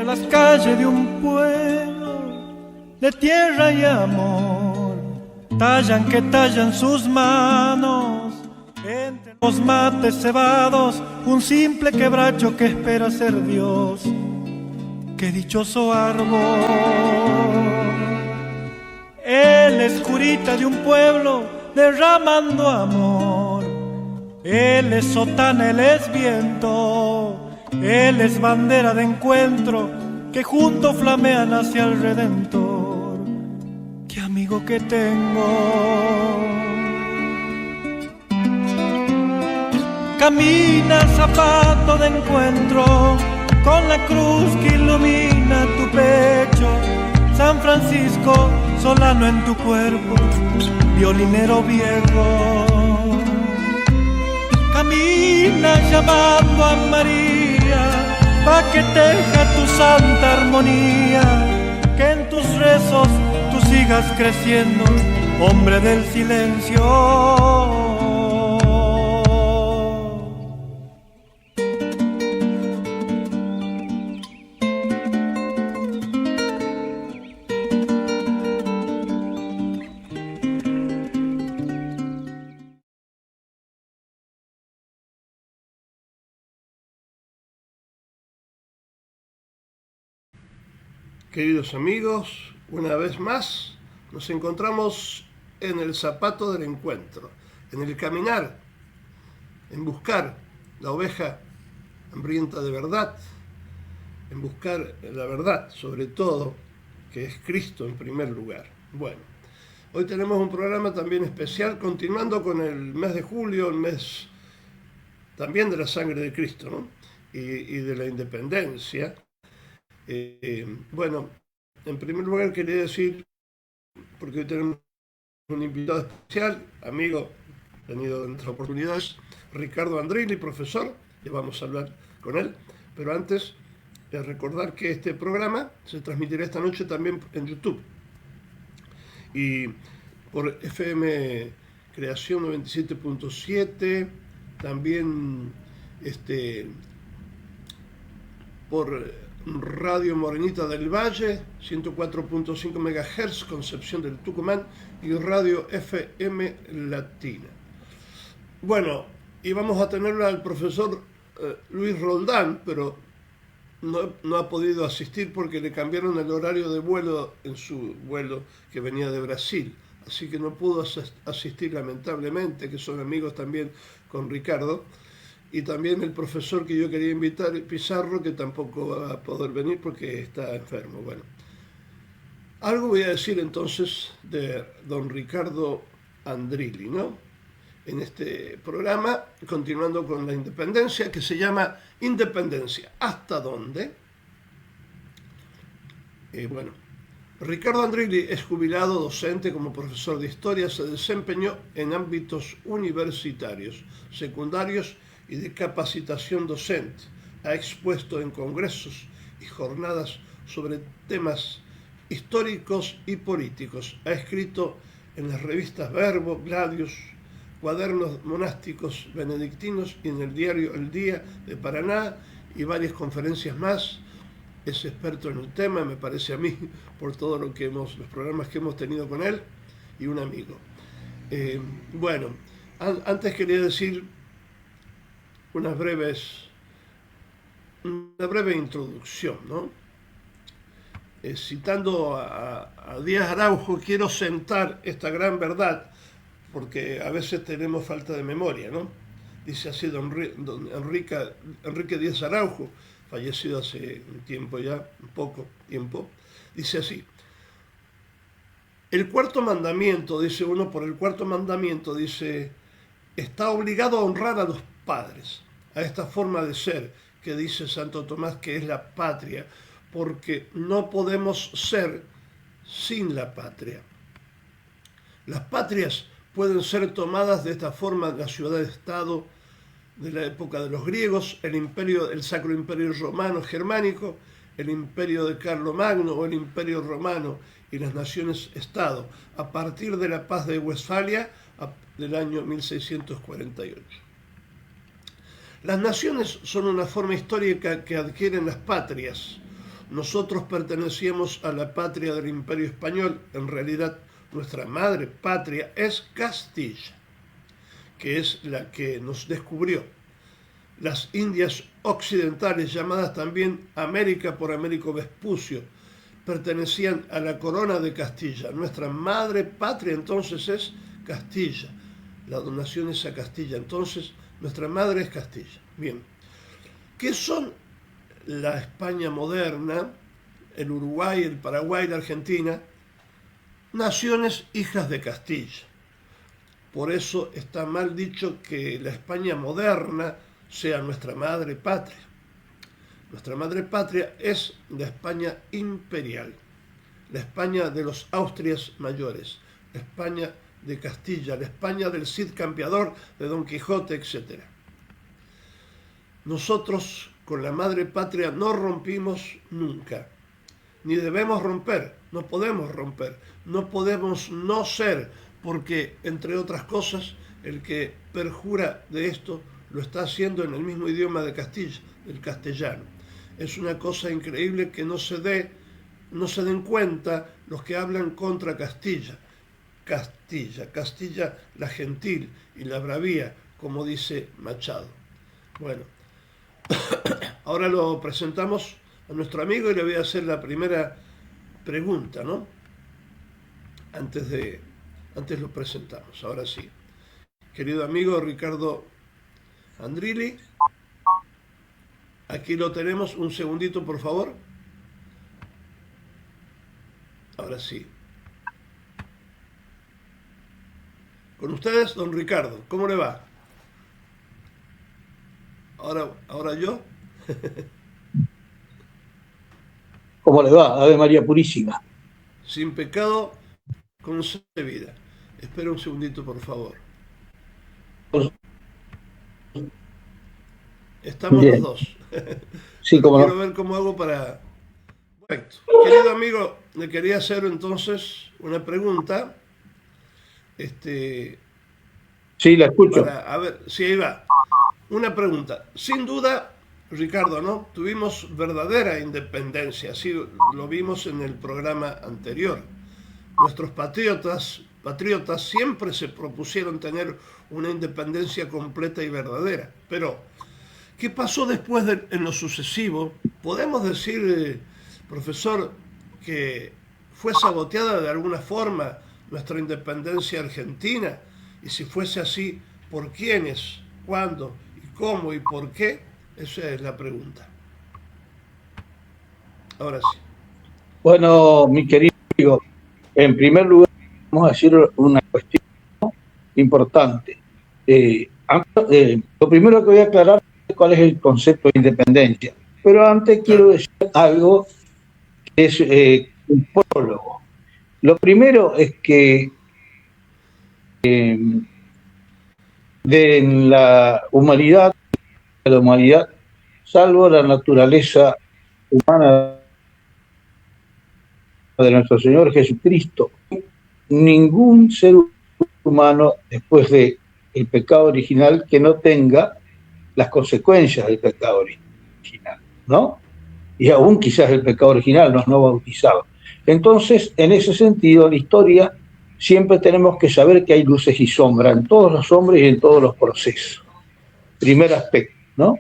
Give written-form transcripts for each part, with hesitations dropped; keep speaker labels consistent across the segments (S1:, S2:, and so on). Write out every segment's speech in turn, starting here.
S1: las calles de un pueblo de tierra y amor, tallan que tallan sus manos entre los mates cebados, un simple quebracho que espera ser Dios. ¡Qué dichoso árbol! Él es curita de un pueblo derramando amor. Él es sotana, él es viento, él es bandera de encuentro que juntos flamean hacia el Redentor. ¡Qué amigo que tengo! Camina zapato de encuentro con la cruz que ilumina tu pecho. San Francisco, solano en tu cuerpo, violinero viejo. Camina llamando a María, pa' que teja tu santa armonía, que en tus rezos tú sigas creciendo, hombre del silencio.
S2: Queridos amigos, una vez más nos encontramos en el zapato del encuentro, en el caminar, en buscar la oveja hambrienta de verdad, en buscar la verdad, sobre todo, que es Cristo en primer lugar. Bueno, hoy tenemos un programa también especial, continuando con el mes de julio, el mes también de la sangre de Cristo, ¿no? y de la independencia. Bueno, en primer lugar quería decir, porque hoy tenemos un invitado especial, amigo, tenido en otras oportunidades, Ricardo Andrilli, profesor, ya vamos a hablar con él, pero antes recordar que este programa se transmitirá esta noche también en YouTube y por FM Creación 97.7, también por Radio Morenita del Valle, 104.5 MHz, Concepción del Tucumán, y Radio FM Latina. Bueno, y vamos a tener al profesor Luis Roldán, pero no ha podido asistir porque le cambiaron el horario de vuelo en su vuelo que venía de Brasil, así que no pudo asistir lamentablemente, que son amigos también con Ricardo. Y también el profesor que yo quería invitar, Pizarro, que tampoco va a poder venir porque está enfermo. Bueno, algo voy a decir entonces de don Ricardo Andrilli, ¿no? En este programa, continuando con la independencia, que se llama Independencia, ¿hasta dónde? Bueno, Ricardo Andrilli es jubilado docente como profesor de historia, se desempeñó en ámbitos universitarios, secundarios y de capacitación docente. Ha expuesto en congresos y jornadas sobre temas históricos y políticos. Ha escrito en las revistas Verbo, Gladius, Cuadernos Monásticos Benedictinos y en el diario El Día de Paraná y varias conferencias más. Es experto en el tema, me parece a mí, por todo los programas que hemos tenido con él, y un amigo. Bueno, antes quería decir una breve introducción, ¿no? Citando a Díaz Araujo, quiero sentar esta gran verdad, porque a veces tenemos falta de memoria, ¿no? Dice así don Enrique Díaz Araujo, fallecido hace un tiempo ya, un poco tiempo, dice así: el cuarto mandamiento, dice uno, por el cuarto mandamiento, dice, está obligado a honrar a los padres, a esta forma de ser que dice Santo Tomás que es la patria, porque no podemos ser sin la patria. Las patrias pueden ser tomadas de esta forma en la ciudad-estado de la época de los griegos, el Sacro Imperio Romano Germánico, el Imperio de Carlomagno o el Imperio Romano y las naciones-estado, a partir de la Paz de Westfalia del año 1648. Las naciones son una forma histórica que adquieren las patrias, nosotros pertenecíamos a la patria del Imperio Español. En realidad, nuestra madre patria es Castilla, que es la que nos descubrió. Las Indias occidentales, llamadas también América por Américo Vespucio, pertenecían a la corona de Castilla. Nuestra madre patria entonces es Castilla. La donación es a Castilla. Entonces, nuestra madre es Castilla. Bien. ¿Qué son la España moderna, el Uruguay, el Paraguay, la Argentina? Naciones hijas de Castilla. Por eso está mal dicho que la España moderna sea nuestra madre patria. Nuestra madre patria es la España imperial, la España de los Austrias mayores, la España de Castilla, la España del Cid Campeador, de Don Quijote, etc. Nosotros con la madre patria no rompimos nunca, ni debemos romper, no podemos romper, no podemos no ser, porque, entre otras cosas, el que perjura de esto lo está haciendo en el mismo idioma de Castilla, el castellano. Es una cosa increíble que no se den cuenta los que hablan contra Castilla. Castilla la gentil y la bravía, como dice Machado. Bueno, ahora lo presentamos a nuestro amigo y le voy a hacer la primera pregunta, ¿no? Antes lo presentamos, ahora sí. Querido amigo Ricardo Andrilli, aquí lo tenemos, un segundito por favor. Ahora sí. Con ustedes, don Ricardo, ¿cómo le va? Ahora yo.
S3: ¿Cómo le va? Ave María Purísima.
S2: Sin pecado, concebida. Espera un segundito, por favor. Estamos
S3: Bien.
S2: los dos.
S3: Sí, cómo
S2: quiero
S3: no.
S2: ver cómo hago para... Perfecto. Querido amigo, le quería hacer entonces una pregunta.
S3: Sí, la escucho.
S2: A ver, si ahí va. Una pregunta. Sin duda, Ricardo, ¿no? Tuvimos verdadera independencia, así lo vimos en el programa anterior. Nuestros patriotas siempre se propusieron tener una independencia completa y verdadera. Pero, ¿qué pasó después en lo sucesivo? Podemos decir, profesor, que fue saboteada de alguna forma nuestra independencia argentina, y si fuese así, ¿por quiénes? ¿Cuándo? ¿Y cómo? ¿Y por qué? Esa es la pregunta. Ahora sí.
S3: Bueno, mi querido amigo, en primer lugar vamos a decir una cuestión importante. Lo primero que voy a aclarar es cuál es el concepto de independencia, pero antes quiero decir algo que es un prólogo. Lo primero es que de la humanidad, salvo la naturaleza humana de nuestro Señor Jesucristo, ningún ser humano después del pecado original que no tenga las consecuencias del pecado original, ¿no? Y aún quizás el pecado original, los no bautizados. Entonces, en ese sentido, la historia siempre tenemos que saber que hay luces y sombras en todos los hombres y en todos los procesos. Primer aspecto, ¿no?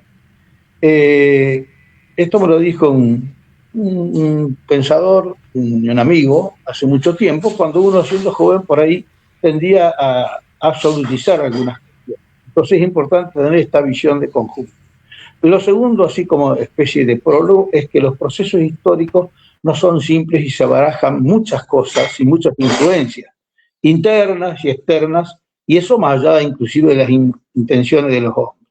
S3: Esto me lo dijo un pensador, un amigo, hace mucho tiempo, cuando uno siendo joven por ahí tendía a absolutizar algunas cuestiones. Entonces es importante tener esta visión de conjunto. Lo segundo, así como especie de prólogo, es que los procesos históricos no son simples y se barajan muchas cosas y muchas influencias, internas y externas, y eso más allá inclusive de las intenciones de los hombres.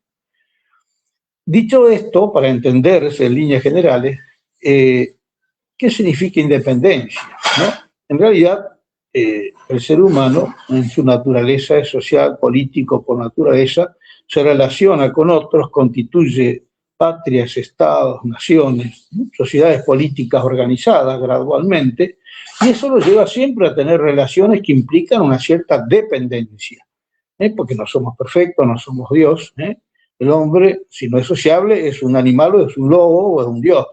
S3: Dicho esto, para entenderse en líneas generales, ¿qué significa independencia? ¿No? En realidad, el ser humano, en su naturaleza es social, político por naturaleza, se relaciona con otros, constituye patrias, estados, naciones, ¿no? Sociedades políticas organizadas gradualmente, y eso lo lleva siempre a tener relaciones que implican una cierta dependencia, porque no somos perfectos, no somos Dios. El hombre, si no es sociable, es un animal o es un lobo o es un dios.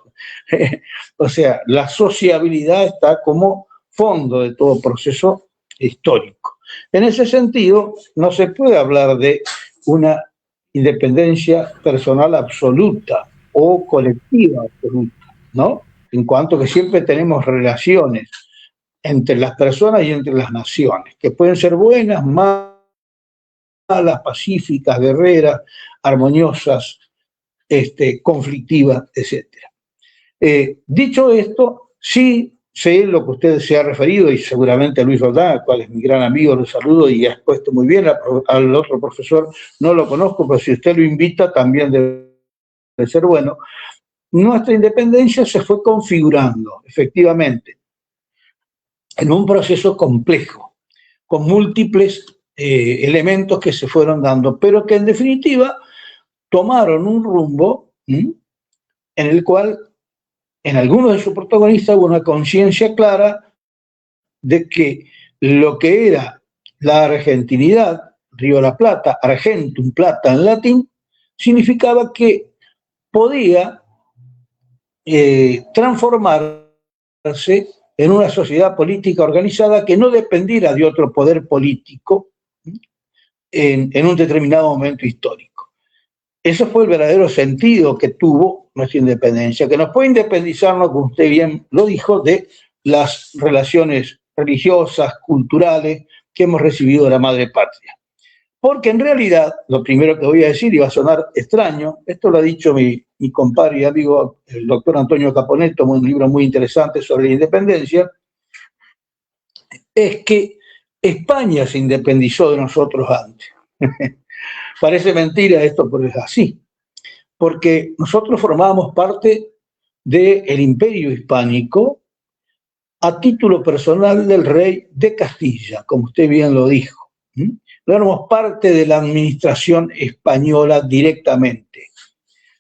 S3: O sea, la sociabilidad está como fondo de todo proceso histórico. En ese sentido, no se puede hablar de una independencia personal absoluta o colectiva absoluta, ¿no? En cuanto que siempre tenemos relaciones entre las personas y entre las naciones, que pueden ser buenas, malas, pacíficas, guerreras, armoniosas, conflictivas, etc. Dicho esto, sí sé lo que usted se ha referido, y seguramente Luis Roldán, al cual es mi gran amigo, lo saludo y ha expuesto muy bien. Al otro profesor no lo conozco, pero si usted lo invita también debe ser bueno. Nuestra independencia se fue configurando, efectivamente, en un proceso complejo, con múltiples elementos que se fueron dando, pero que en definitiva tomaron un rumbo en el cual en algunos de sus protagonistas hubo una conciencia clara de que lo que era la argentinidad, Río de la Plata, argentum, plata en latín, significaba que podía transformarse en una sociedad política organizada que no dependiera de otro poder político en un determinado momento histórico. Ese fue el verdadero sentido que tuvo nuestra independencia, que nos puede independizarnos, como usted bien lo dijo, de las relaciones religiosas, culturales que hemos recibido de la madre patria. Porque en realidad, lo primero que voy a decir, y va a sonar extraño, esto lo ha dicho mi compadre y amigo, el doctor Antonio Caponetto, un libro muy interesante sobre la independencia, es que España se independizó de nosotros antes. Parece mentira esto, pero es así. Porque nosotros formábamos parte del Imperio Hispánico a título personal del rey de Castilla, como usted bien lo dijo. No éramos parte de la administración española directamente,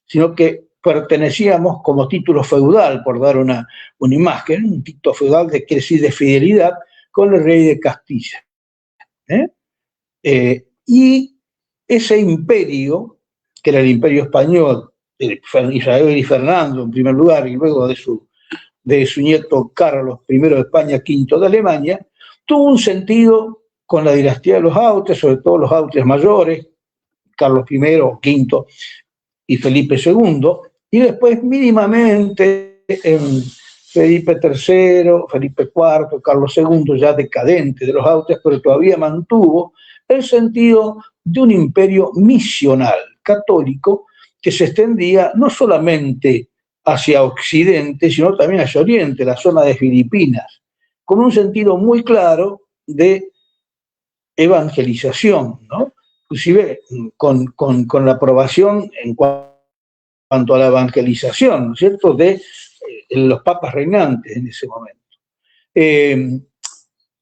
S3: sino que pertenecíamos como título feudal, por dar una imagen, un título feudal de, quiere decir, de fidelidad con el rey de Castilla. Y ese imperio, que era el imperio español, Isabel y Fernando en primer lugar, y luego de su nieto Carlos I de España, V de Alemania, tuvo un sentido con la dinastía de los Austrias, sobre todo los Austrias mayores, Carlos I, V y Felipe II, y después mínimamente en Felipe III, Felipe IV, Carlos II, ya decadente de los Austrias, pero todavía mantuvo el sentido de un imperio misional, católico, que se extendía no solamente hacia Occidente, sino también hacia Oriente, la zona de Filipinas, con un sentido muy claro de evangelización, ¿no? Inclusive con la aprobación en cuanto a la evangelización, ¿no es cierto?, de los papas reinantes en ese momento.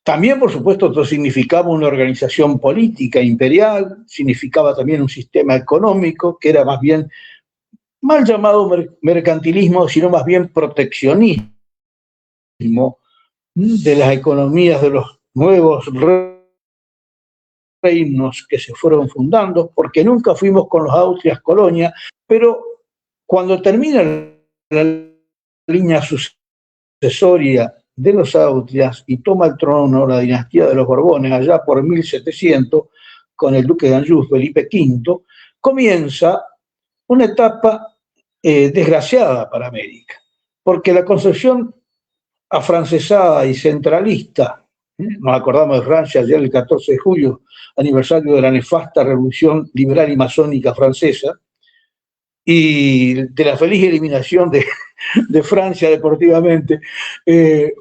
S3: También, por supuesto, esto significaba una organización política imperial, significaba también un sistema económico que era más bien, mal llamado mercantilismo, sino más bien proteccionismo de las economías de los nuevos reinos que se fueron fundando, porque nunca fuimos con los Austrias colonia, pero cuando termina la línea sucesoria de los Austrias y toma el trono la dinastía de los Borbones allá por 1700 con el duque de Anjou, Felipe V, comienza una etapa desgraciada para América, porque la concepción afrancesada y centralista, nos acordamos de Francia ayer el 14 de julio, aniversario de la nefasta revolución liberal y masónica francesa, y de la feliz eliminación de Francia deportivamente. El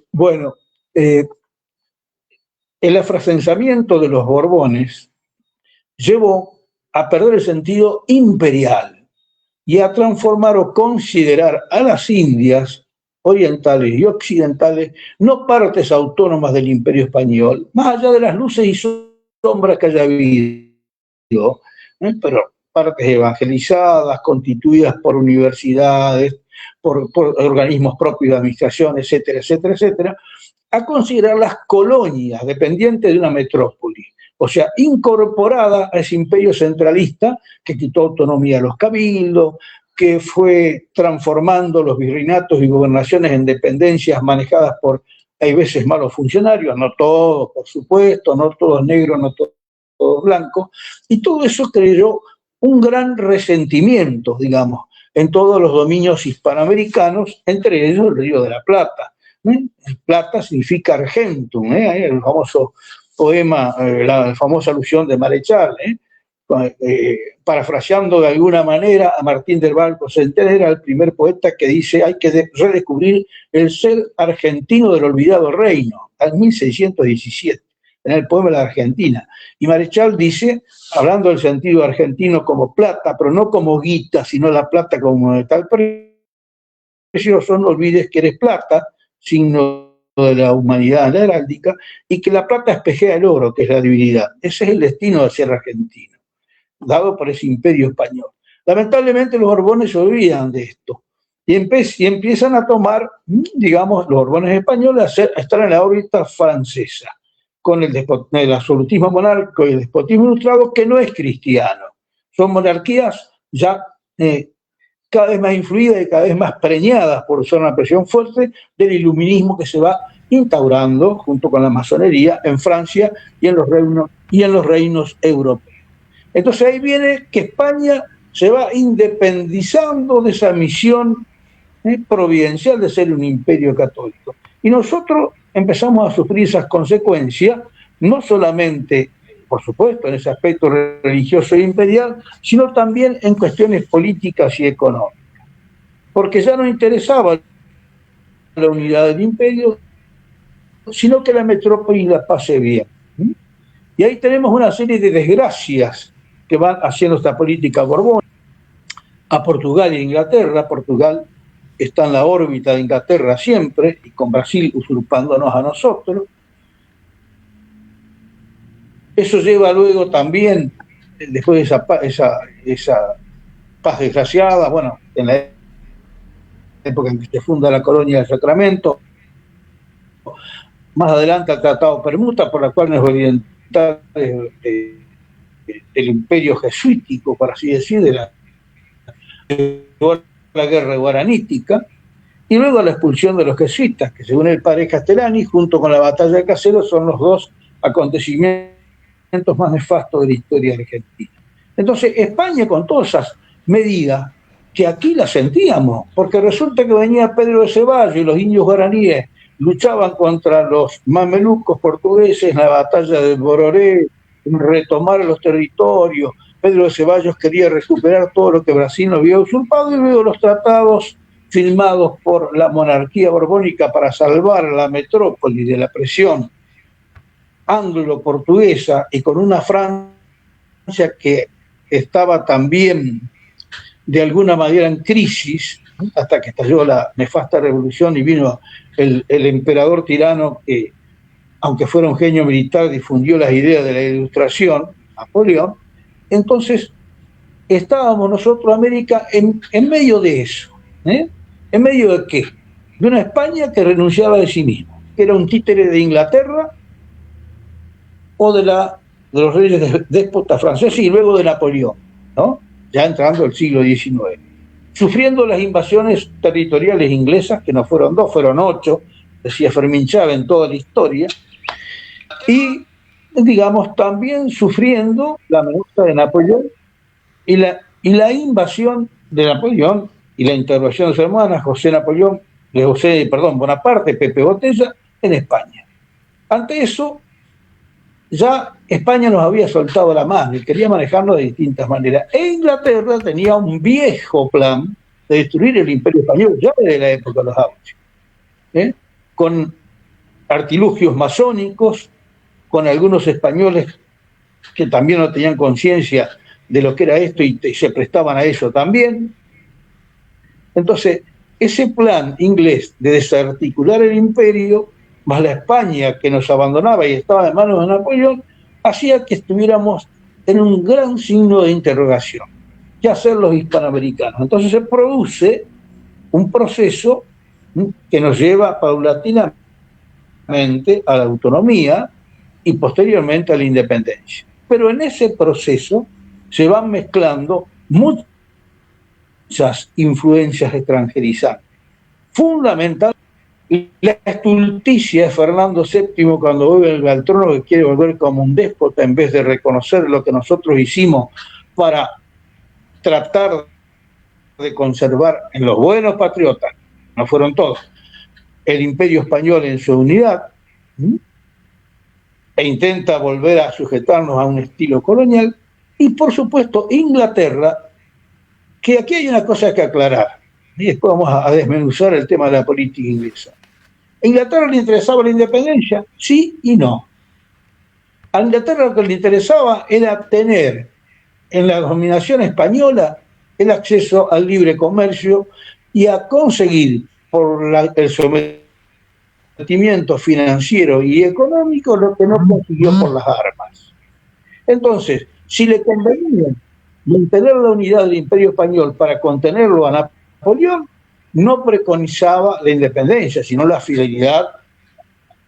S3: afrancesamiento de los Borbones llevó a perder el sentido imperial y a transformar o considerar a las Indias orientales y occidentales no partes autónomas del Imperio Español, más allá de las luces y sombras que haya habido, pero partes evangelizadas, constituidas por universidades, por organismos propios de administración, etcétera, etcétera, etcétera, a considerar las colonias dependientes de una metrópoli, o sea, incorporada a ese imperio centralista que quitó autonomía a los cabildos, que fue transformando los virreinatos y gobernaciones en dependencias manejadas por, hay veces, malos funcionarios, no todos, por supuesto, no todos negros, no todos blancos, y todo eso creó un gran resentimiento, digamos, en todos los dominios hispanoamericanos, entre ellos el Río de la Plata. Plata significa argentum, el famoso poema, la famosa alusión de Marechal, parafraseando de alguna manera a Martín del Barco Centeno, era el primer poeta que dice hay que redescubrir el ser argentino del olvidado reino, en 1617, en el poema de la Argentina. Y Marechal dice, hablando del sentido argentino como plata, pero no como guita, sino la plata como de tal precioso, no olvides que eres plata, signo de la humanidad, la heráldica, y que la plata espejea el oro, que es la divinidad. Ese es el destino de ser argentino, dado por ese imperio español. Lamentablemente los Borbones se olvidan de esto y empiezan a tomar, digamos, los Borbones españoles a estar en la órbita francesa, con el absolutismo monárquico y el despotismo ilustrado, que no es cristiano. Son monarquías ya cada vez más influidas y cada vez más preñadas, por usar una presión fuerte, del iluminismo que se va instaurando junto con la masonería en Francia y en los reinos europeos. Entonces ahí viene que España se va independizando de esa misión providencial de ser un imperio católico. Y nosotros empezamos a sufrir esas consecuencias, no solamente, por supuesto, en ese aspecto religioso e imperial, sino también en cuestiones políticas y económicas. Porque ya no interesaba la unidad del imperio, sino que la metrópoli la pase bien. Y ahí tenemos una serie de desgracias que van haciendo esta política borbónica a Portugal e Inglaterra. Portugal está en la órbita de Inglaterra siempre, y con Brasil usurpándonos a nosotros. Eso lleva luego también, después de esa paz desgraciada, bueno, en la época en que se funda la colonia del Sacramento, más adelante al Tratado de Permuta, por la cual nos orienta el imperio jesuítico, por así decir, de la guerra guaranítica, y luego la expulsión de los jesuitas, que según el padre Castellani, junto con la batalla de Caseros, son los dos acontecimientos más nefastos de la historia argentina. Entonces, España, con todas esas medidas, que aquí las sentíamos, porque resulta que venía Pedro de Ceballos y los indios guaraníes luchaban contra los mamelucos portugueses en la batalla del Bororé, retomar los territorios. Pedro de Ceballos quería recuperar todo lo que Brasil no había usurpado, y luego los tratados firmados por la monarquía borbónica para salvar a la metrópoli de la presión anglo-portuguesa, y con una Francia que estaba también de alguna manera en crisis, hasta que estalló la nefasta revolución y vino el emperador tirano que, aunque fuera un genio militar, difundió las ideas de la Ilustración, Napoleón. Entonces estábamos nosotros, América, en medio de eso. ¿En medio de qué? De una España que renunciaba de sí mismo, que era un títere de Inglaterra o de los reyes déspotas franceses, y luego de Napoleón, ¿no? Ya entrando el siglo XIX, sufriendo las invasiones territoriales inglesas, que no fueron 2, fueron 8, decía Fermín Chávez en toda la historia, y digamos también sufriendo la amenaza de Napoleón y la invasión de Napoleón y la intervención de su hermana Bonaparte, Pepe Botella, en España. Ante eso, ya España nos había soltado la mano y quería manejarnos de distintas maneras. E Inglaterra tenía un viejo plan de destruir el imperio español, ya desde la época de los Austrias, con artilugios masónicos, con algunos españoles que también no tenían conciencia de lo que era esto y se prestaban a eso también. Entonces, ese plan inglés de desarticular el imperio, más la España que nos abandonaba y estaba en manos de Napoleón, hacía que estuviéramos en un gran signo de interrogación. ¿Qué hacer los hispanoamericanos? Entonces se produce un proceso que nos lleva paulatinamente a la autonomía y posteriormente a la independencia. Pero en ese proceso se van mezclando muchas esas influencias extranjerizantes. Fundamental la estulticia de Fernando VII cuando vuelve al trono, que quiere volver como un déspota en vez de reconocer lo que nosotros hicimos para tratar de conservar en los buenos patriotas, no fueron todos, el Imperio Español en su unidad, e intenta volver a sujetarnos a un estilo colonial, y por supuesto Inglaterra, que aquí hay una cosa que aclarar, y después vamos a desmenuzar el tema de la política inglesa. ¿A Inglaterra le interesaba la independencia? Sí y no. A Inglaterra lo que le interesaba era tener en la dominación española el acceso al libre comercio y a conseguir por el sometimiento financiero y económico lo que no consiguió por las armas. Entonces, si le convenía mantener la unidad del Imperio Español para contenerlo a Napoleón, no preconizaba la independencia, sino la fidelidad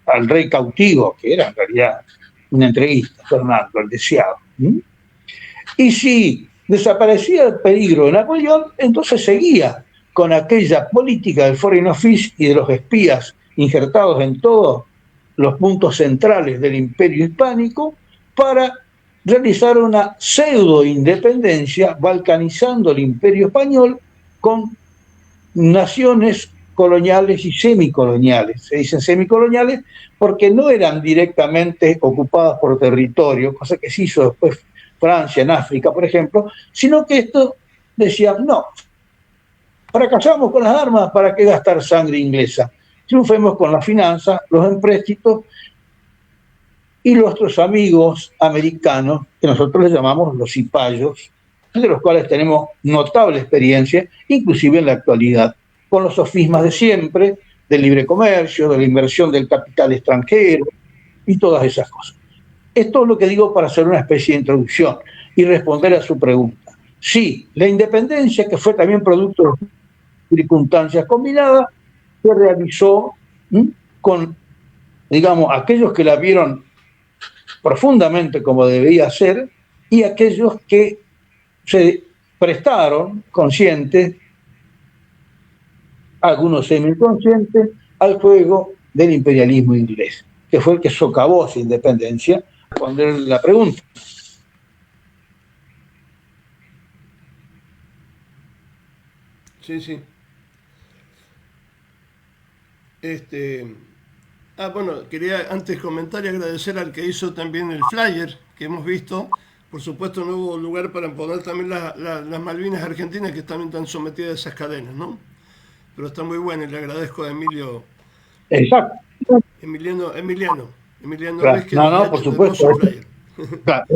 S3: al rey cautivo, que era en realidad un entreguista, Fernando, el deseado. Y si desaparecía el peligro de Napoleón, entonces seguía con aquella política del Foreign Office y de los espías injertados en todos los puntos centrales del Imperio Hispánico para realizar una pseudo-independencia, balcanizando el Imperio Español con naciones coloniales y semicoloniales. Se dicen semicoloniales porque no eran directamente ocupadas por territorio, cosa que se hizo después Francia en África, por ejemplo, sino que esto decían, no, fracasamos con las armas, ¿para qué gastar sangre inglesa? Triunfemos con las finanzas, los empréstitos y nuestros amigos americanos, que nosotros les llamamos los cipayos, de los cuales tenemos notable experiencia, inclusive en la actualidad, con los sofismas de siempre, del libre comercio, de la inversión del capital extranjero y todas esas cosas. Esto es lo que digo para hacer una especie de introducción y responder a su pregunta. Sí, la independencia, que fue también producto de circunstancias combinadas, se realizó con, digamos, aquellos que la vieron profundamente como debía ser y aquellos que se prestaron conscientes, algunos semiconscientes, al juego del imperialismo inglés, que fue el que socavó esa independencia. Responder la pregunta.
S2: Sí, sí. Bueno, quería antes comentar y agradecer al que hizo también el flyer que hemos visto. Por supuesto no hubo lugar para poner también las Malvinas Argentinas, que también están sometidas a esas cadenas, ¿no? Pero está muy bueno y le agradezco a Emilio.
S3: Exacto.
S2: Emiliano
S3: Claro.
S2: Ruiz, que
S3: no, por supuesto. Claro.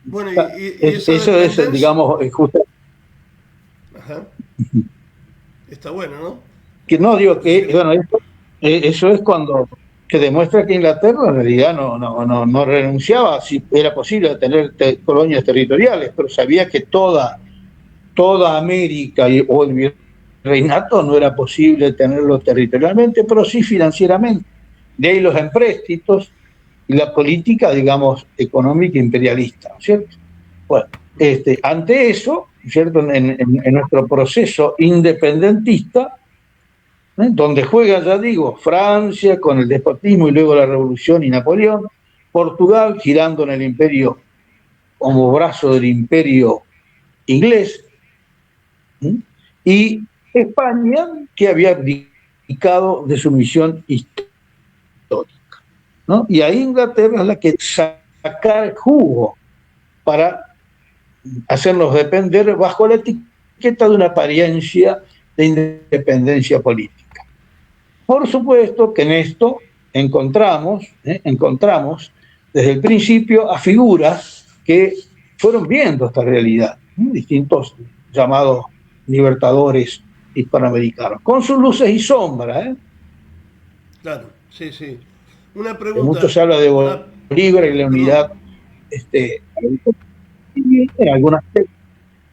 S2: Bueno,
S3: eso es, digamos, justo.
S2: Ajá. Está bueno, ¿no?
S3: Que no digo que, bueno, eso es cuando se demuestra que Inglaterra en realidad no renunciaba, si era posible, a tener colonias territoriales, pero sabía que toda América o el virreinato no era posible tenerlo territorialmente, pero sí financieramente. De ahí los empréstitos y la política, digamos, económica imperialista, ¿no es cierto? Bueno, ante eso, ¿cierto? En nuestro proceso independentista, donde juega, ya digo, Francia con el despotismo y luego la Revolución y Napoleón, Portugal girando en el imperio como brazo del imperio inglés, y España, que había abdicado de su misión histórica, ¿no? Y ahí Inglaterra es la que saca el jugo para hacernos depender bajo la etiqueta de una apariencia de independencia política. Por supuesto que en esto encontramos desde el principio a figuras que fueron viendo esta realidad, distintos llamados libertadores hispanoamericanos, con sus luces y sombras.
S2: Claro, sí, sí. Una pregunta.
S3: Mucho se habla de Bolívar y la unidad,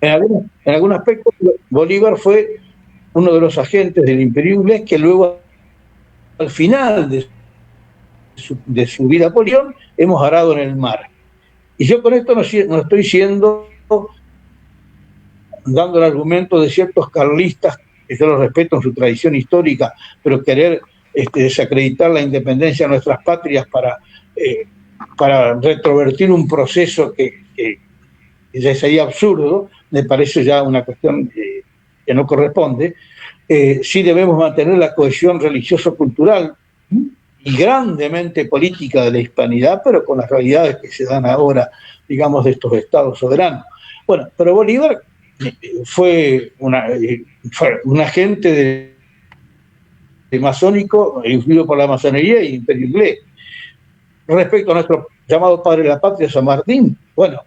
S3: en algún aspecto Bolívar fue uno de los agentes del imperio inglés que luego, al final de su vida política, hemos arado en el mar. Y yo con esto no estoy siendo dando el argumento de ciertos carlistas, que yo los respeto en su tradición histórica, pero querer desacreditar la independencia de nuestras patrias para retrovertir un proceso que ya sería absurdo, me parece ya una cuestión que no corresponde. Sí debemos mantener la cohesión religioso-cultural y grandemente política de la hispanidad, pero con las realidades que se dan ahora, digamos, de estos estados soberanos. Bueno, pero Bolívar fue un agente de masónico, influido por la masonería y imperio inglés. Respecto a nuestro llamado padre de la patria, San Martín, bueno,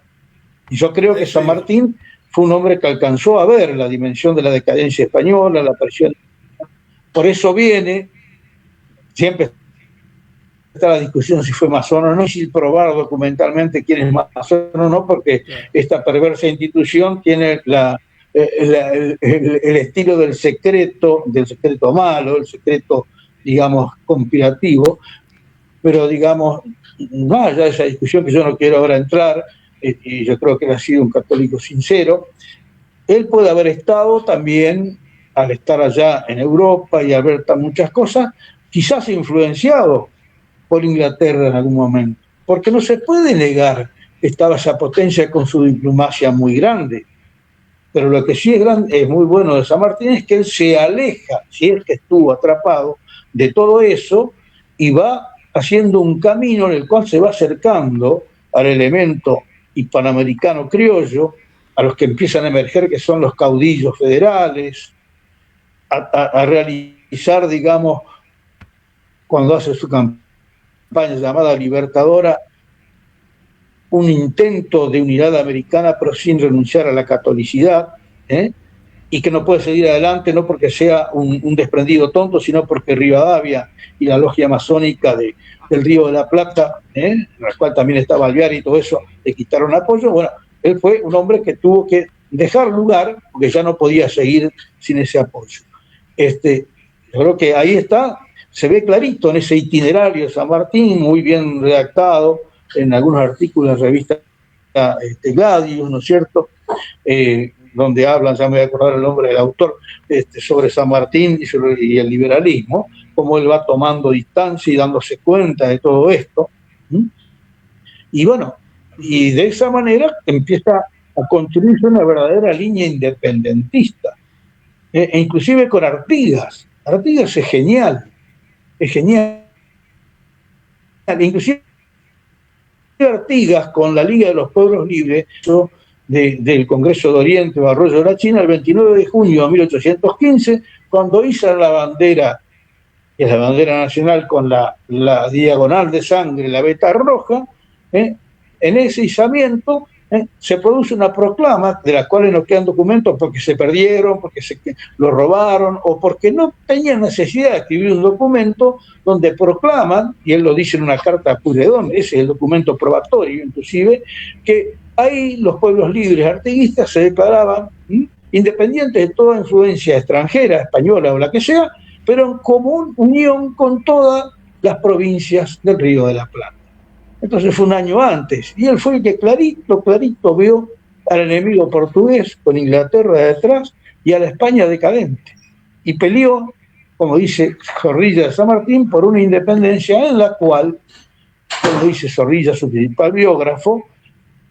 S3: yo creo que San Martín fue un hombre que alcanzó a ver la dimensión de la decadencia española, la presión. Por eso viene, siempre está la discusión si fue masón o no, si probar documentalmente quién es masón o no, porque esta perversa institución tiene el estilo del secreto malo, el secreto, digamos, conspirativo, pero, digamos, más allá de esa discusión que yo no quiero ahora entrar, y yo creo que él ha sido un católico sincero, él puede haber estado también, al estar allá en Europa y al ver muchas cosas, quizás influenciado por Inglaterra en algún momento, porque no se puede negar que estaba esa potencia con su diplomacia muy grande. Pero lo que sí es muy bueno de San Martín es que él se aleja, si es que estuvo atrapado, de todo eso y va haciendo un camino en el cual se va acercando al elemento hispanoamericano criollo, a los que empiezan a emerger, que son los caudillos federales, a realizar, digamos, cuando hace su campaña llamada Libertadora, un intento de unidad americana, pero sin renunciar a la catolicidad, y que no puede seguir adelante no porque sea un desprendido tonto, sino porque Rivadavia y la logia masónica del Río de la Plata, en la cual también estaba Alvear y todo eso, le quitaron apoyo. Bueno, él fue un hombre que tuvo que dejar lugar, porque ya no podía seguir sin ese apoyo. Yo creo que ahí está, se ve clarito en ese itinerario de San Martín, muy bien redactado, en algunos artículos de revista Gladius, ¿no es cierto?, donde hablan, ya me voy a acordar el nombre del autor, sobre San Martín y el liberalismo, cómo él va tomando distancia y dándose cuenta de todo esto. Y bueno, y de esa manera empieza a construirse una verdadera línea independentista, e inclusive con Artigas. Artigas es genial, inclusive Artigas con la Liga de los Pueblos Libres del Congreso de Oriente o Arroyo de la China el 29 de junio de 1815, cuando izan la bandera, que es la bandera nacional con la diagonal de sangre, la veta roja, en ese izamiento se produce una proclama de la cual no quedan documentos porque se perdieron, porque lo robaron o porque no tenían necesidad de escribir un documento donde proclaman, y él lo dice en una carta a Pueyrredón, ese es el documento probatorio inclusive, que ahí los pueblos libres artiguistas se declaraban independientes de toda influencia extranjera, española o la que sea, pero en común unión con todas las provincias del Río de la Plata. Entonces fue un año antes, y él fue el que clarito vio al enemigo portugués con Inglaterra detrás y a la España decadente, y peleó, como dice Zorrilla de San Martín, por una independencia en la cual, como dice Zorrilla, su principal biógrafo,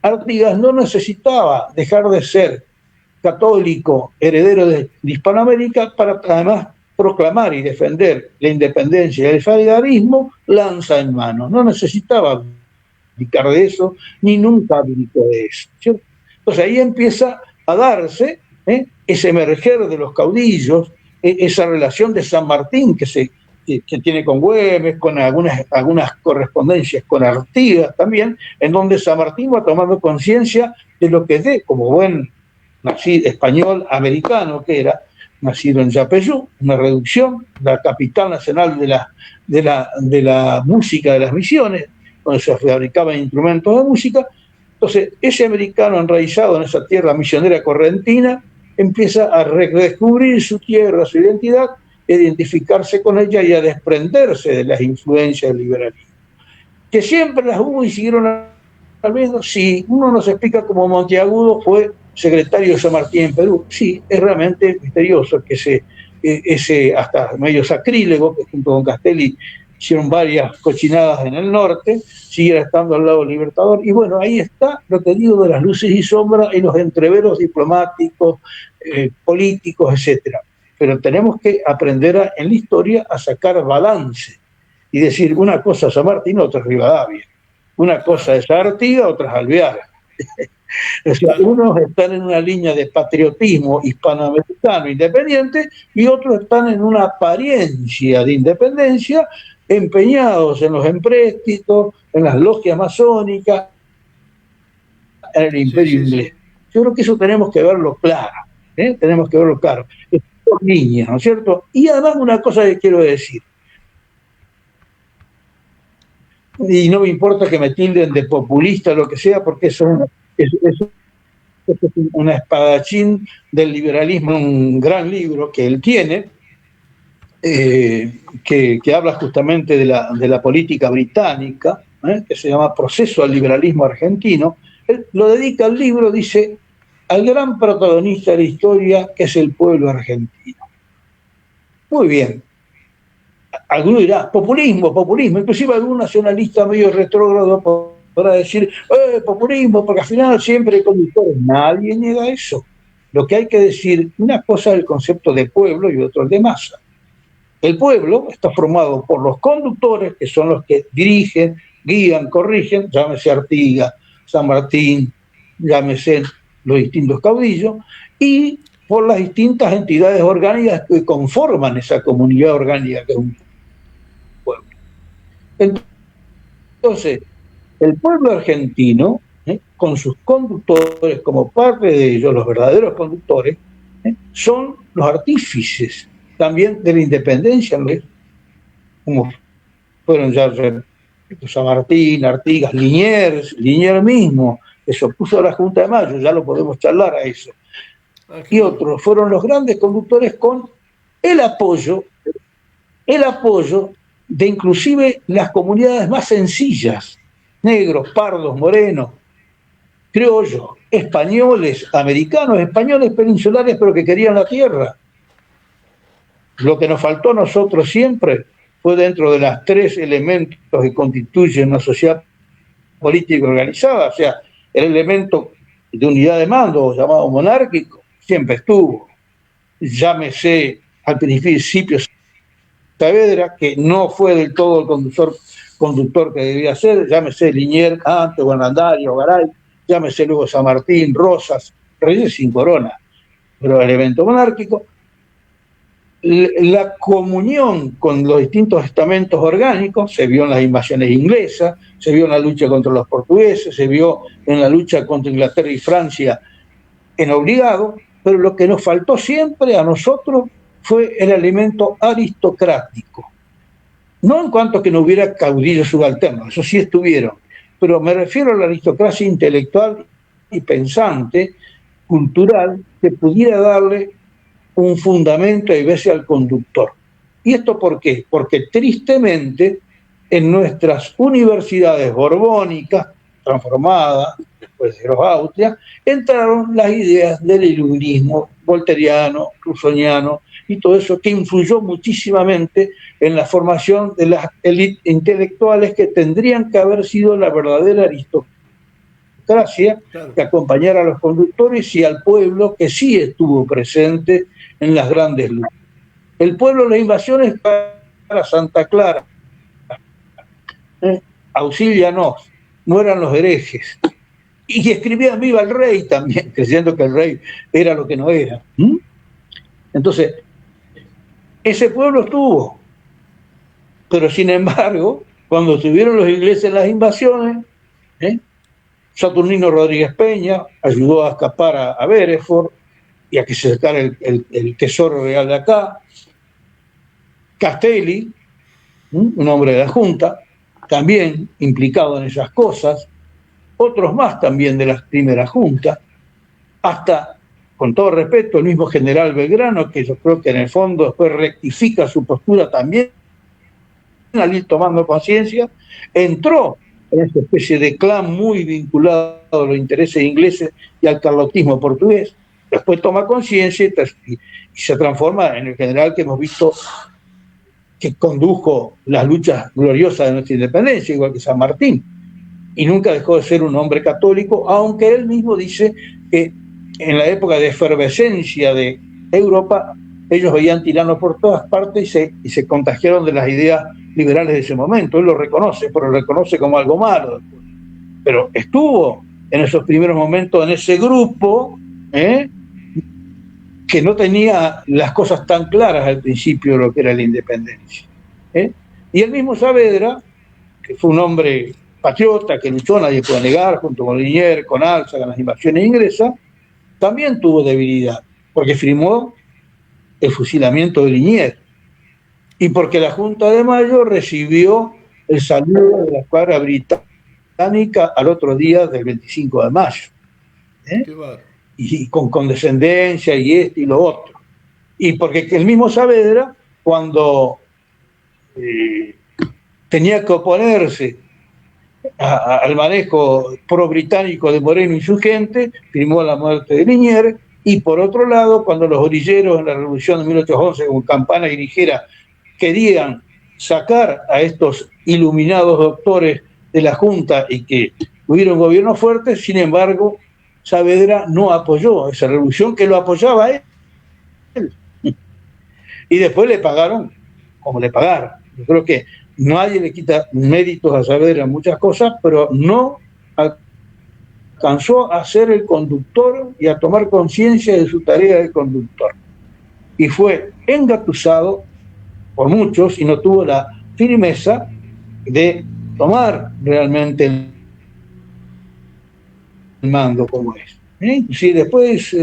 S3: Artigas no necesitaba dejar de ser católico heredero de Hispanoamérica para además proclamar y defender la independencia y el federalismo lanza en mano. No necesitaba abdicar de eso, ni nunca abdicó de eso, ¿cierto? Entonces ahí empieza a darse ese emerger de los caudillos, esa relación de San Martín que tiene con Güemes, con algunas correspondencias con Artigas también, en donde San Martín va tomando conciencia de lo que es como buen nacido español americano que era, nacido en Yapeyú, una reducción, la capital nacional de la música de las misiones, donde se fabricaban instrumentos de música. Entonces, ese americano enraizado en esa tierra misionera correntina empieza a redescubrir su tierra, su identidad, a identificarse con ella y a desprenderse de las influencias del liberalismo. Que siempre las hubo y siguieron habiendo, sí, uno nos explica cómo Monteagudo fue secretario de San Martín en Perú. Sí, es realmente misterioso que ese hasta medio sacrílego, que junto con Castelli hicieron varias cochinadas en el norte, siguiera estando al lado del Libertador. Y bueno, ahí está lo que digo de las luces y sombras y los entreveros diplomáticos, políticos, etcétera. Pero tenemos que aprender en la historia a sacar balance y decir una cosa es San Martín, otra es Rivadavia. Una cosa es Artigas, otra es Alvear. O sea, unos están en una línea de patriotismo hispanoamericano independiente y otros están en una apariencia de independencia, empeñados en los empréstitos, en las logias masónicas, en el imperio inglés. Yo creo que eso tenemos que verlo claro, tenemos que verlo claro. Es por líneas, ¿no es cierto? Y además una cosa que quiero decir, y no me importa que me tilden de populista o lo que sea, porque eso es una espadachín del liberalismo, un gran libro que él tiene, que habla justamente de la política británica, que se llama Proceso al Liberalismo Argentino. Él lo dedica al libro, dice, al gran protagonista de la historia, que es el pueblo argentino. Muy bien. Alguno dirá, populismo, inclusive algún nacionalista medio retrógrado podrá decir, populismo, porque al final siempre hay conductores. Nadie niega eso. Lo que hay que decir, una cosa es el concepto de pueblo y otro el de masa. El pueblo está formado por los conductores, que son los que dirigen, guían, corrigen, llámese Artigas, San Martín, llámese los distintos caudillos, y por las distintas entidades orgánicas que conforman esa comunidad orgánica que es un pueblo. Entonces, el pueblo argentino, con sus conductores, como parte de ellos, los verdaderos conductores, son los artífices también de la independencia, como fueron ya San Martín, Artigas, Liniers mismo, que se opuso a la Junta de Mayo, ya lo podemos charlar a eso. Y otros fueron los grandes conductores con el apoyo de inclusive las comunidades más sencillas, negros, pardos, morenos, criollos, españoles, americanos, españoles peninsulares, pero que querían la tierra. Lo que nos faltó a nosotros siempre fue, dentro de los 3 elementos que constituyen una sociedad política organizada, o sea, el elemento de unidad de mando, llamado monárquico, siempre estuvo. Llámese al principio Saavedra, que no fue del todo el conductor que debía ser, llámese Liniers, antes, Guanandario, Garay, llámese luego San Martín, Rosas, Reyes sin corona, pero el elemento monárquico, la comunión con los distintos estamentos orgánicos se vio en las invasiones inglesas, se vio en la lucha contra los portugueses, se vio en la lucha contra Inglaterra y Francia en obligado, pero lo que nos faltó siempre a nosotros fue el elemento aristocrático. No en cuanto que no hubiera caudillos subalternos, eso sí estuvieron, pero me refiero a la aristocracia intelectual y pensante, cultural, que pudiera darle un fundamento y veces al conductor. ¿Y esto por qué? Porque tristemente en nuestras universidades borbónicas, transformadas después de los Austrias, entraron las ideas del iluminismo volteriano, rusoniano y todo eso, que influyó muchísimamente en la formación de las élites intelectuales que tendrían que haber sido la verdadera aristocracia, claro, que acompañara a los conductores y al pueblo, que sí estuvo presente en las grandes luchas. El pueblo, las invasiones para Santa Clara, auxílianos, no eran los herejes. Y escribían viva el rey también, creyendo que el rey era lo que no era. Entonces, ese pueblo estuvo. Pero sin embargo, cuando estuvieron los ingleses en las invasiones, Saturnino Rodríguez Peña ayudó a escapar a Beresford y a que se sacara el tesoro real de acá. Castelli, un hombre de la Junta, también implicado en esas cosas. Otros más también de las primeras juntas, hasta, con todo respeto, el mismo general Belgrano, que yo creo que en el fondo después rectifica su postura también, al ir tomando conciencia, entró era esa especie de clan muy vinculado a los intereses ingleses y al carlotismo portugués. Después toma conciencia y se transforma en el general que hemos visto que condujo las luchas gloriosas de nuestra independencia, igual que San Martín, y nunca dejó de ser un hombre católico, aunque él mismo dice que en la época de efervescencia de Europa, ellos veían tiranos por todas partes y se contagiaron de las ideas liberales de ese momento. Él lo reconoce, pero lo reconoce como algo malo. Pero estuvo en esos primeros momentos en ese grupo, que no tenía las cosas tan claras al principio de lo que era la independencia. Y el mismo Saavedra, que fue un hombre patriota, que luchó, nadie puede negar, junto con Liniers, con Alza, con las invasiones inglesas, también tuvo debilidad, porque firmó el fusilamiento de Liniers, y porque la Junta de Mayo recibió el saludo de la escuadra británica al otro día del 25 de mayo. Y con condescendencia y esto y lo otro. Y porque el mismo Saavedra, cuando tenía que oponerse al manejo pro-británico de Moreno y su gente, firmó la muerte de Liniers. Y por otro lado, cuando los orilleros en la Revolución de 1811, con Campana y Ligera, querían sacar a estos iluminados doctores de la Junta y que hubiera un gobierno fuerte, sin embargo, Saavedra no apoyó esa revolución, que lo apoyaba él. Y después le pagaron como le pagaron. Yo creo que nadie le quita méritos a Saavedra en muchas cosas, pero no alcanzó a ser el conductor y a tomar conciencia de su tarea de conductor. Y fue engatusado por muchos y no tuvo la firmeza de tomar realmente el mando como es. Si después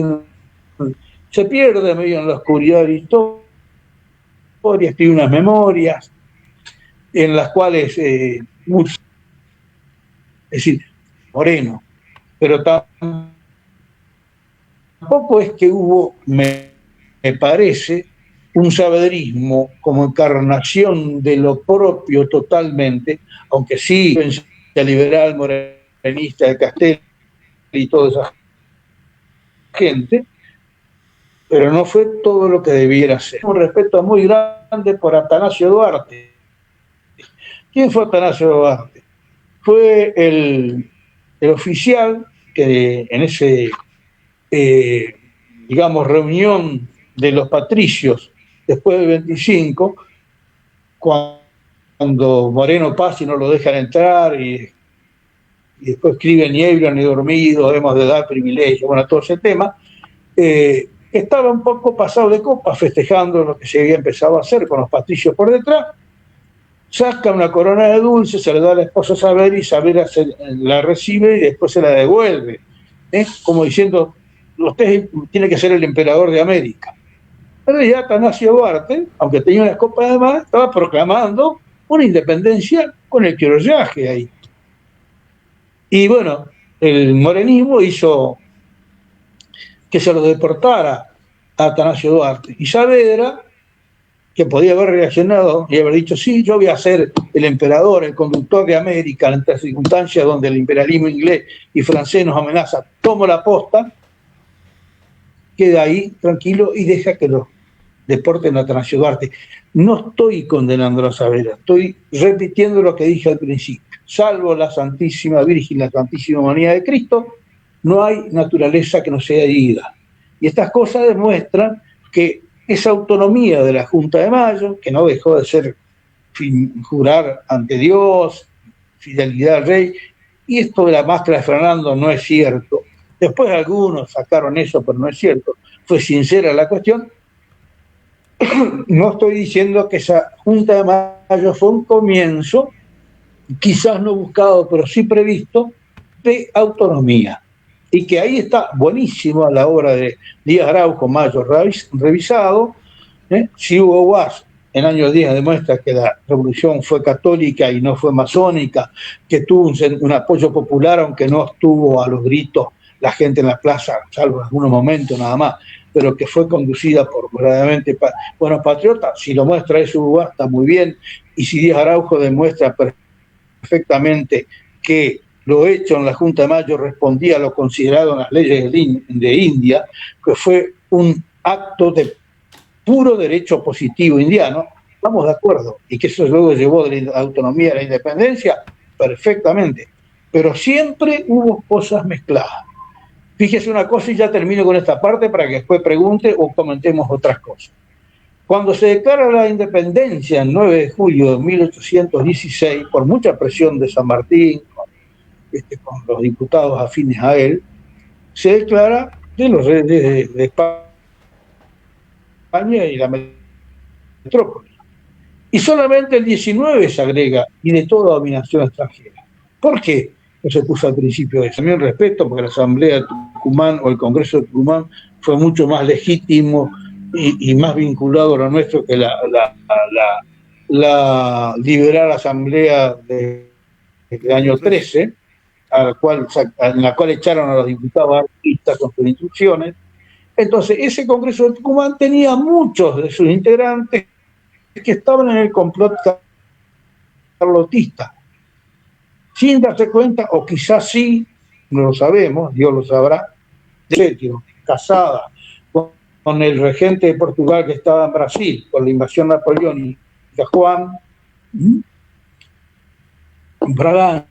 S3: se pierde medio en la oscuridad de la historia, escribe unas memorias en las cuales muchos, es decir, Moreno, pero tampoco es que hubo, me parece, un saavedrismo como encarnación de lo propio totalmente, aunque sí la liberal morenista de Castelli y toda esa gente, pero no fue todo lo que debiera ser. Un respeto muy grande por Atanasio Duarte. ¿Quién fue Atanasio Duarte? Fue el oficial que en ese, digamos, reunión de los patricios después del 25, cuando Moreno pasa y no lo dejan entrar y después escribe ni ebrio ni dormido, hemos de dar privilegio, bueno, todo ese tema, estaba un poco pasado de copa festejando lo que se había empezado a hacer con los patricios por detrás, saca una corona de dulce, se le da a la esposa Saavedra y Saavedra la recibe y después se la devuelve, como diciendo, usted tiene que ser el emperador de América. Pero ya Atanasio Duarte, aunque tenía una copa de más, estaba proclamando una independencia con el criollaje ahí. Y bueno, el morenismo hizo que se lo deportara a Atanasio Duarte. Y Saavedra, que podía haber reaccionado y haber dicho, sí, yo voy a ser el emperador, el conductor de América, en estas circunstancias donde el imperialismo inglés y francés nos amenaza, tomo la posta, queda ahí tranquilo y deja que lo deporten a Atanasio Duarte. No estoy condenando a Saavedra, estoy repitiendo lo que dije al principio. Salvo la Santísima Virgen, la Santísima Humanidad de Cristo, no hay naturaleza que no sea herida. Y estas cosas demuestran que esa autonomía de la Junta de Mayo, que no dejó de ser jurar ante Dios, fidelidad al rey, y esto de la máscara de Fernando no es cierto. Después algunos sacaron eso, pero no es cierto. Fue sincera la cuestión. No estoy diciendo que esa Junta de Mayo fue un comienzo, quizás no buscado, pero sí previsto, de autonomía. Y que ahí está buenísimo la obra de Díaz Araujo, Mayo revisado. Si Hugo Guas en años 10 demuestra que la revolución fue católica y no fue masónica, que tuvo un apoyo popular, aunque no estuvo a los gritos la gente en la plaza, salvo en algunos momentos nada más, pero que fue conducida por verdaderamente buenos patriotas. Si lo muestra eso Hugo Guas, está muy bien. Y si Díaz Araujo demuestra perfectamente que lo hecho en la Junta de Mayo respondía a lo considerado en las leyes de India, que fue un acto de puro derecho positivo indiano, estamos de acuerdo, y que eso luego llevó de la autonomía a la independencia, perfectamente, pero siempre hubo cosas mezcladas. Fíjese una cosa y ya termino con esta parte para que después pregunte o comentemos otras cosas. Cuando se declara la independencia el 9 de julio de 1816, por mucha presión de San Martín, con los diputados afines a él, se declara de los reyes de España y la metrópoli. Y solamente el 19 se agrega, y de toda dominación extranjera. ¿Por qué no se puso al principio eso? También respeto, porque la Asamblea de Tucumán o el Congreso de Tucumán fue mucho más legítimo y más vinculado a lo nuestro que la liberal Asamblea del año 13, en la cual echaron a los diputados artistas con sus instrucciones. Entonces, ese Congreso de Tucumán tenía muchos de sus integrantes que estaban en el complot carlotista, sin darse cuenta, o quizás sí, no lo sabemos, Dios lo sabrá, casada con el regente de Portugal que estaba en Brasil, con la invasión napoleónica, Juan Braganza,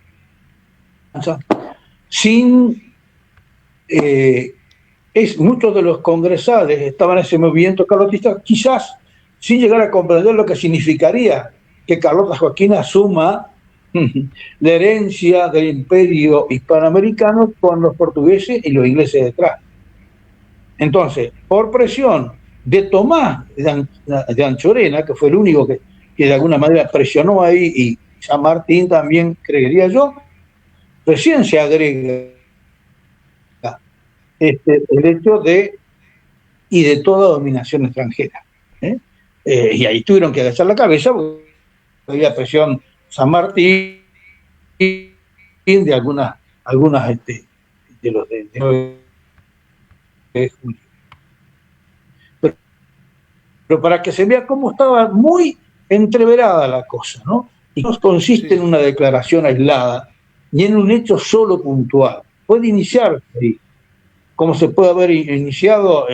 S3: muchos de los congresales estaban en ese movimiento carlotista, quizás sin llegar a comprender lo que significaría que Carlota Joaquina asuma la herencia del imperio hispanoamericano con los portugueses y los ingleses detrás. Entonces, por presión de Tomás de Anchorena, que fue el único que de alguna manera presionó ahí, y San Martín también, creería yo, recién se agrega el hecho de toda dominación extranjera. Y ahí tuvieron que agachar la cabeza porque había presión San Martín de algunas de los de julio. Pero para que se vea cómo estaba muy entreverada la cosa, ¿no? Y no consiste en una declaración aislada ni en un hecho solo puntual. Puede iniciarse ahí, como se puede haber iniciado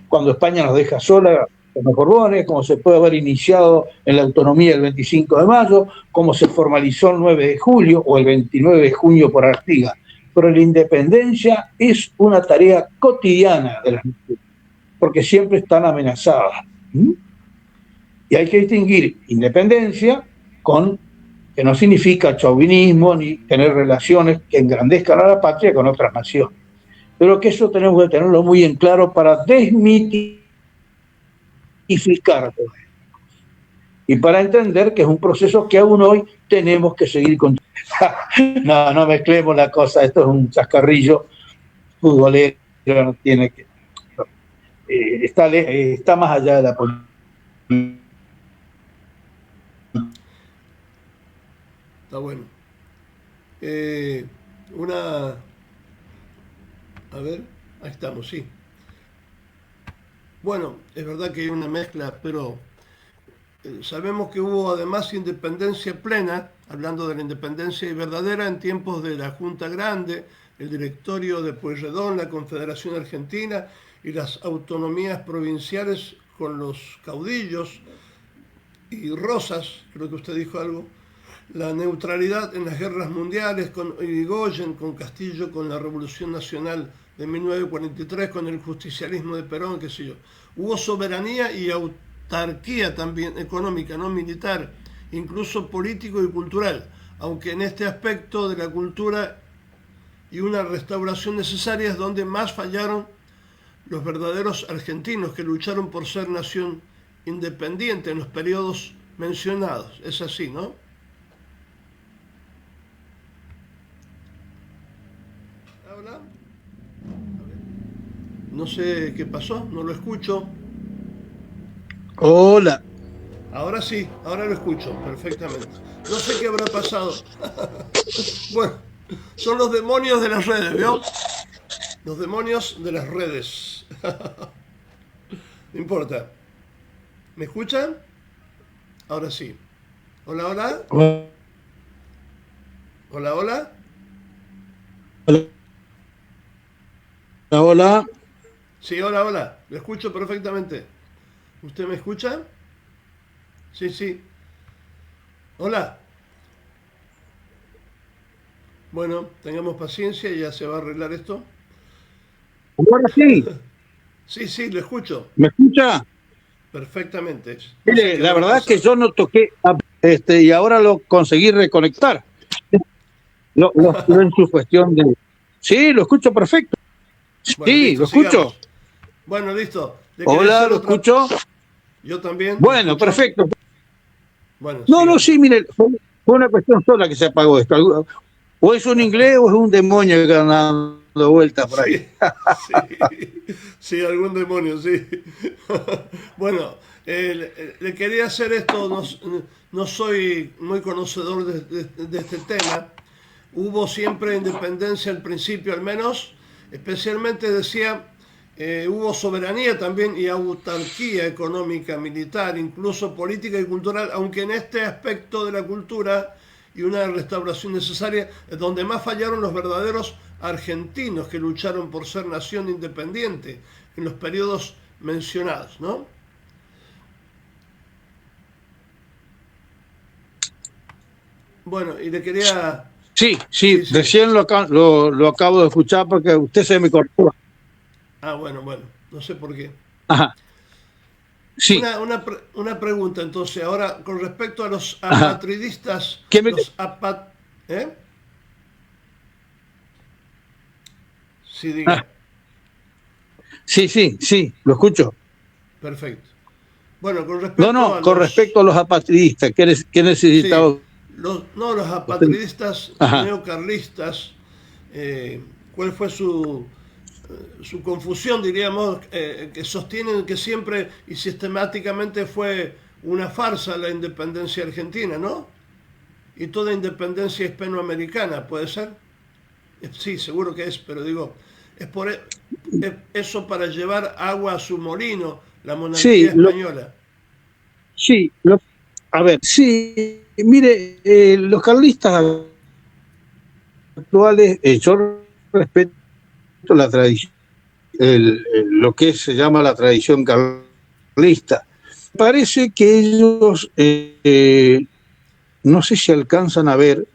S3: cuando España nos deja sola con los Borbones, como se puede haber iniciado en la autonomía el 25 de mayo, como se formalizó el 9 de julio o el 29 de junio por Artigas. Pero la independencia es una tarea cotidiana de las naciones, porque siempre están amenazadas. Y hay que distinguir independencia que no significa chauvinismo ni tener relaciones que engrandezcan a la patria con otras naciones. Pero que eso tenemos que tenerlo muy en claro para desmitificar todo esto. Y para entender que es un proceso que aún hoy tenemos que seguir con. No mezclemos la cosa, esto es un chascarrillo futbolero, no tiene que. Está más allá de la política.
S2: Está bueno. A ver, ahí estamos, sí. Bueno, es verdad que hay una mezcla, pero sabemos que hubo además independencia plena, hablando de la independencia y verdadera, en tiempos de la Junta Grande, el directorio de Pueyrredón, la Confederación Argentina y las autonomías provinciales con los caudillos y Rosas, creo que usted dijo algo, la neutralidad en las guerras mundiales con Irigoyen, con Castillo, con la Revolución Nacional de 1943, con el justicialismo de Perón, qué sé yo. Hubo soberanía y autarquía también económica, no militar, incluso político y cultural, aunque en este aspecto de la cultura y una restauración necesaria es donde más fallaron los verdaderos argentinos que lucharon por ser nación independiente en los periodos mencionados. Es así, ¿no? ¿Habla? No sé qué pasó, no lo escucho.
S3: Hola.
S2: Ahora sí, ahora lo escucho perfectamente. No sé qué habrá pasado. Bueno, son los demonios de las redes, ¿vio? Los demonios de las redes. No importa. ¿Me escuchan? Ahora sí. Hola, hola. Hola, hola.
S3: Hola, hola.
S2: Sí, hola, hola. Lo escucho perfectamente. ¿Usted me escucha? Sí, sí. Hola. Bueno, tengamos paciencia y ya se va a arreglar esto.
S3: Ahora sí,
S2: Sí, sí, lo escucho
S3: ¿me escucha?
S2: perfectamente. No sé
S3: Mire,
S2: qué
S3: la
S2: habrá
S3: verdad es que
S2: pasado.
S3: yo no toqué y ahora lo conseguí reconectar. Lo activé en su cuestión de... Sí, lo escucho perfecto.
S2: Bueno,
S3: Sí,
S2: listo,
S3: lo escucho.
S2: sigamos. Bueno, listo. Le quería
S3: Hola,
S2: hacer
S3: lo
S2: otra.
S3: escucho.
S2: Yo también, lo
S3: Bueno,
S2: escucho.
S3: perfecto.
S2: Bueno,
S3: No, no,
S2: sigamos.
S3: sí, mire, fue una cuestión sola que se apagó esto. O es un inglés o es un demonio que anda dando vueltas por ahí.
S2: Sí, sí, sí, algún demonio, sí. Bueno, le quería hacer esto, no, no soy muy conocedor de este tema. Hubo siempre independencia al principio, al menos, especialmente decía, hubo soberanía también y autarquía económica, militar, incluso política y cultural, aunque en este aspecto de la cultura y una restauración necesaria, es donde más fallaron los verdaderos argentinos que lucharon por ser nación independiente en los periodos mencionados, ¿no? Bueno, y le quería...
S3: Sí, sí,
S2: Sí, sí.
S3: recién lo acabo de escuchar porque usted se me cortó.
S2: Ah, bueno, bueno, no sé por qué.
S3: Ajá, sí,
S2: Una pregunta entonces, ahora con respecto a los
S3: ajá.
S2: apatridistas,
S3: ¿Qué me...
S2: ¿Eh? Sí,
S3: ah,
S2: diga.
S3: sí, sí, sí, lo escucho.
S2: Perfecto. Bueno, con
S3: No,
S2: respecto
S3: no,
S2: a
S3: con
S2: los...
S3: respecto a los apatridistas, ¿qué
S2: Sí,
S3: necesitaba
S2: no, los
S3: usted?
S2: apatridistas
S3: Ajá.
S2: neocarlistas, ¿cuál fue su confusión, diríamos, que sostienen que siempre y sistemáticamente fue una farsa la independencia argentina, ¿no? Y toda independencia hispanoamericana, ¿puede ser? Sí, seguro que es, pero digo, es por eso para llevar agua a su molino, la monarquía
S3: Sí,
S2: española.
S3: sí, a ver, sí, mire, los carlistas actuales, yo respeto la tradición, lo que se llama la tradición carlista. Parece que ellos, no sé si alcanzan a ver,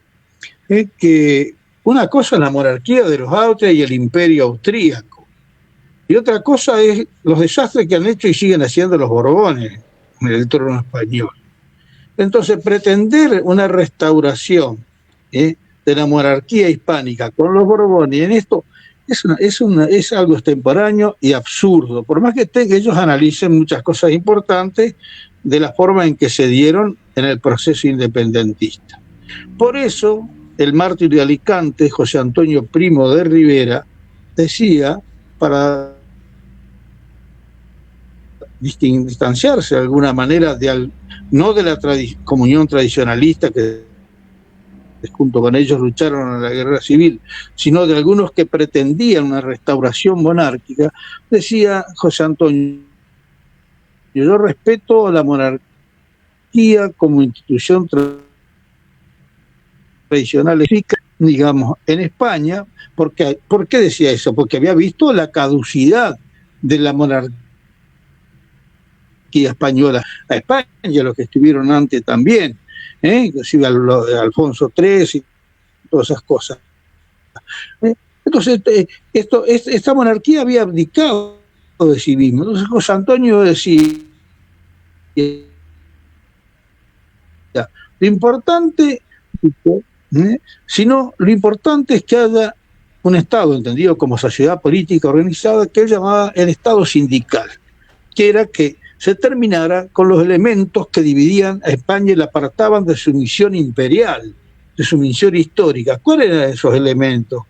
S3: que una cosa es la monarquía de los Austrias y el imperio austríaco, y otra cosa es los desastres que han hecho y siguen haciendo los Borbones en el trono español. Entonces, pretender una restauración de la monarquía hispánica con los Borbones en esto es algo extemporáneo y absurdo, por más que ellos analicen muchas cosas importantes de la forma en que se dieron en el proceso independentista. Por eso, el mártir de Alicante, José Antonio Primo de Rivera, decía, para distanciarse de alguna manera, no de la comunión tradicionalista que junto con ellos lucharon en la guerra civil, sino de algunos que pretendían una restauración monárquica, decía José Antonio, yo respeto la monarquía como institución tradicional, digamos, en España. ¿Por qué decía eso? Porque había visto la caducidad de la monarquía española. A España, los que estuvieron antes también, inclusive a Alfonso XIII y todas esas cosas. Entonces, esta monarquía había abdicado de sí mismo. Entonces, José Antonio decía, lo importante, sino lo importante es que haya un Estado entendido como sociedad política organizada, que él llamaba el Estado sindical, que era que se terminara con los elementos que dividían a España y la apartaban de su misión imperial, de su misión histórica. ¿Cuáles eran esos elementos?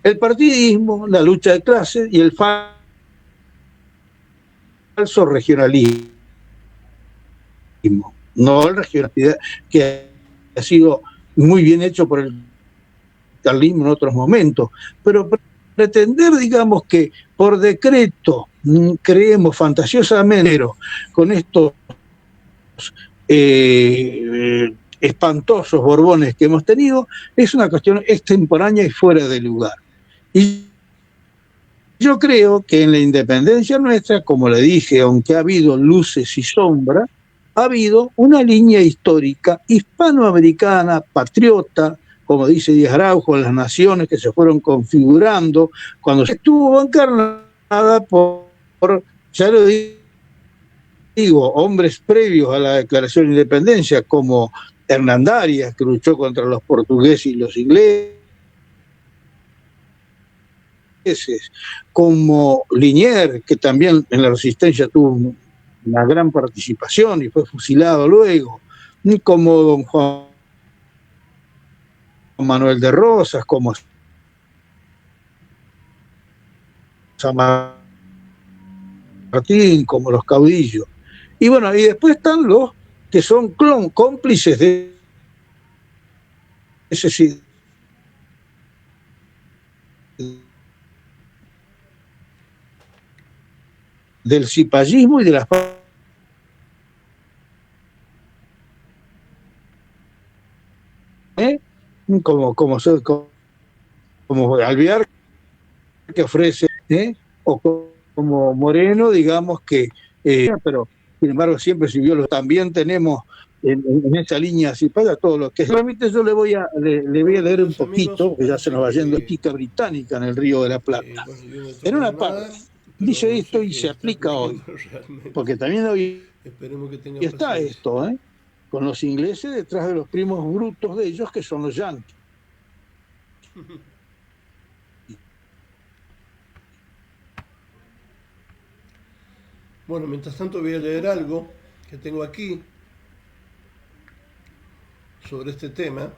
S3: El partidismo, la lucha de clases y el falso regionalismo. No el regionalismo que ha sido muy bien hecho por el carlismo en otros momentos, pero pretender, digamos, que por decreto creemos fantasiosamente con estos espantosos Borbones que hemos tenido, es una cuestión extemporánea y fuera de lugar. Y yo creo que en la independencia nuestra, como le dije, aunque ha habido luces y sombras, ha habido una línea histórica hispanoamericana, patriota, como dice Díaz Araujo, las naciones que se fueron configurando, cuando se estuvo encarnada ya lo digo, hombres previos a la Declaración de Independencia, como Hernandarias, que luchó contra los portugueses y los ingleses, como Liniers, que también en la resistencia tuvo una gran participación y fue fusilado luego, como don Juan Manuel de Rosas, como San Martín, como los caudillos. Y bueno, y después están los que son cómplices de ese del cipallismo y de las como Alvear, que ofrece, o como Moreno, digamos que, pero sin embargo siempre sirvió. También tenemos en esa línea así para todo lo que realmente yo le voy a leer un poquito, porque ya se nos va yendo, ética británica en el Río de la Plata. En una parte dice esto y se aplica hoy, porque también hoy está esto, con los ingleses detrás de los primos brutos de ellos, que son los yanquis.
S2: Bueno, mientras tanto voy a leer algo que tengo aquí sobre este tema.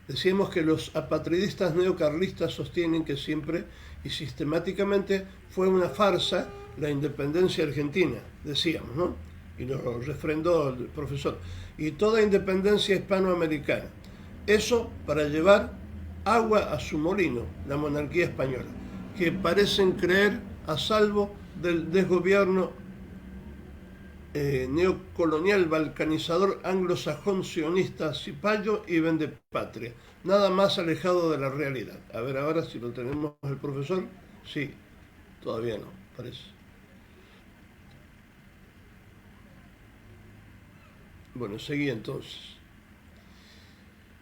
S2: Decíamos que los apatridistas neocarlistas sostienen que siempre y sistemáticamente fue una farsa la independencia argentina, decíamos, ¿no? Y lo refrendó el profesor. Y toda independencia hispanoamericana. Eso para llevar agua a su molino, la monarquía española, que parecen creer a salvo del desgobierno neocolonial, balcanizador, anglosajón, sionista, cipayo y vendepatria. Nada más alejado de la realidad. A ver ahora si lo tenemos el profesor. Sí, todavía no, parece. Bueno, seguí entonces.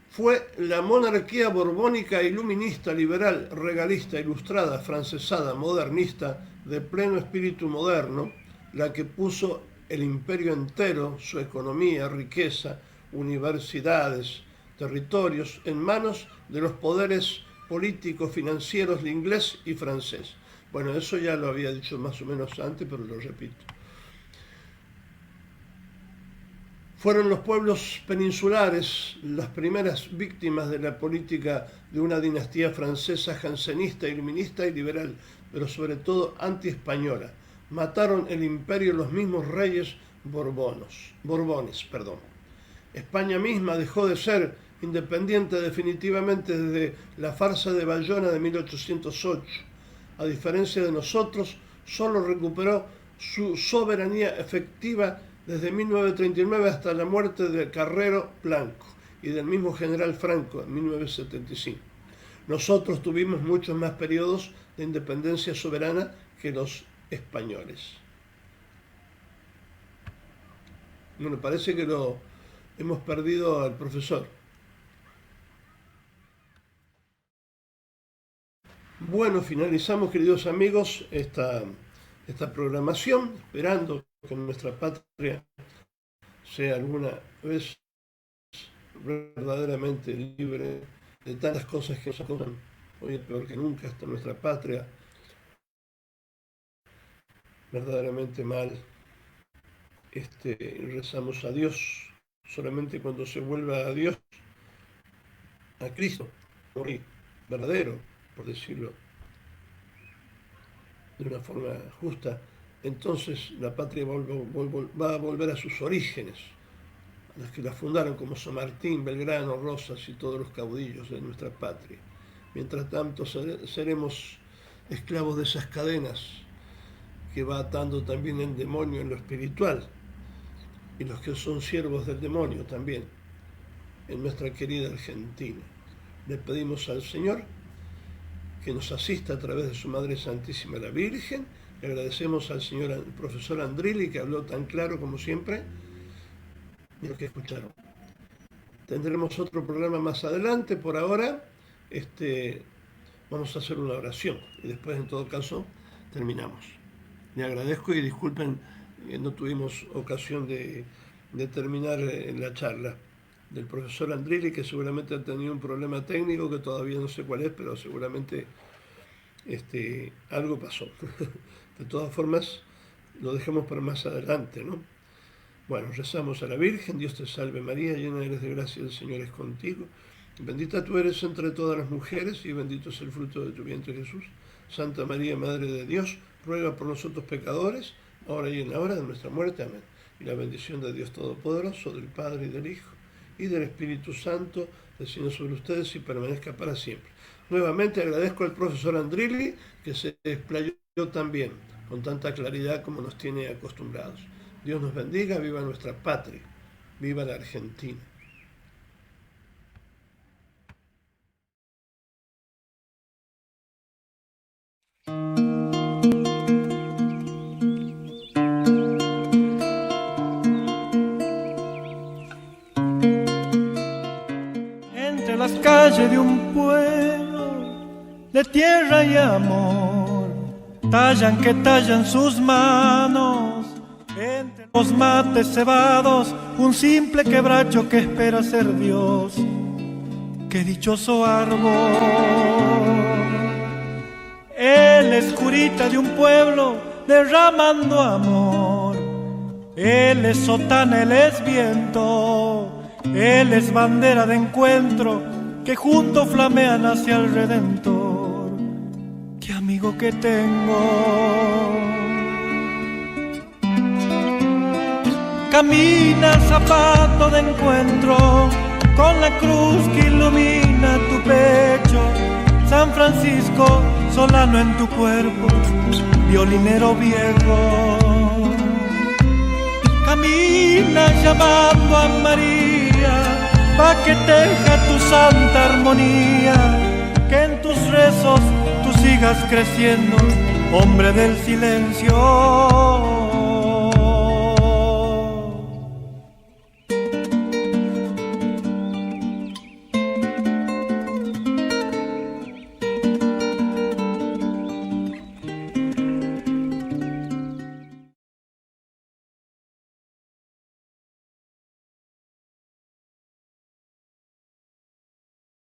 S2: Fue la monarquía borbónica, iluminista, liberal, regalista, ilustrada, francesada, modernista, de pleno espíritu moderno, la que puso el imperio entero, su economía, riqueza, universidades, territorios, en manos de los poderes políticos, financieros de inglés y francés. Bueno, eso ya lo había dicho más o menos antes, pero lo repito. Fueron los pueblos peninsulares las primeras víctimas de la política de una dinastía francesa jansenista, iluminista y liberal, pero sobre todo anti-española. Mataron el imperio los mismos reyes borbones. España misma dejó de ser independiente definitivamente desde la farsa de Bayona de 1808. A diferencia de nosotros, solo recuperó su soberanía efectiva desde 1939 hasta la muerte de Carrero Blanco y del mismo general Franco en 1975. Nosotros tuvimos muchos más periodos de independencia soberana que los españoles. Bueno, parece que lo hemos perdido al profesor. Bueno, finalizamos, queridos amigos, esta programación, esperando que nuestra patria sea alguna vez verdaderamente libre de tantas cosas que nos acosan. Hoy es peor que nunca, hasta nuestra patria verdaderamente mal. Rezamos a Dios solamente cuando se vuelva a Dios, a Cristo, verdadero, por decirlo de una forma justa, entonces la patria va a volver a sus orígenes, a los que la fundaron, como San Martín, Belgrano, Rosas y todos los caudillos de nuestra patria. Mientras tanto seremos esclavos de esas cadenas que va atando también el demonio en lo espiritual, y los que son siervos del demonio también en nuestra querida Argentina. Le pedimos al Señor que nos asista a través de su Madre Santísima la Virgen. Le agradecemos al señor al profesor Andrilli, que habló tan claro como siempre, y lo que escucharon. Tendremos otro programa más adelante. Por ahora vamos a hacer una oración y después, en todo caso, terminamos. Le agradezco y disculpen, no tuvimos ocasión de terminar la charla del profesor Andrilli, que seguramente ha tenido un problema técnico que todavía no sé cuál es, pero seguramente algo pasó. De todas formas, lo dejamos para más adelante, ¿no? Bueno, rezamos a la Virgen. Dios te salve María, llena eres de gracia, el Señor es contigo. Bendita tú eres entre todas las mujeres y bendito es el fruto de tu vientre Jesús. Santa María, Madre de Dios, ruega por nosotros pecadores, ahora y en la hora de nuestra muerte. Amén. Y la bendición de Dios Todopoderoso, del Padre y del Hijo y del Espíritu Santo, descienda sobre ustedes y permanezca para siempre. Nuevamente agradezco al profesor Andrilli, que se explayó también con tanta claridad como nos tiene acostumbrados. Dios nos bendiga, viva nuestra patria, viva la Argentina.
S1: Entre las calles de un pueblo de tierra y amor, tallan que tallan sus manos. Entre los mates cebados, un simple quebracho que espera ser Dios. ¡Qué dichoso árbol! Él es curita de un pueblo derramando amor. Él es sotana, él es viento. Él es bandera de encuentro que juntos flamean hacia el Redentor. ¡Qué amigo que tengo! Camina zapato de encuentro con la cruz que ilumina tu pecho. San Francisco, solano en tu cuerpo, violinero viejo. Camina llamando a María, pa' que teja tu santa armonía, que en tus rezos tú sigas creciendo, hombre del silencio.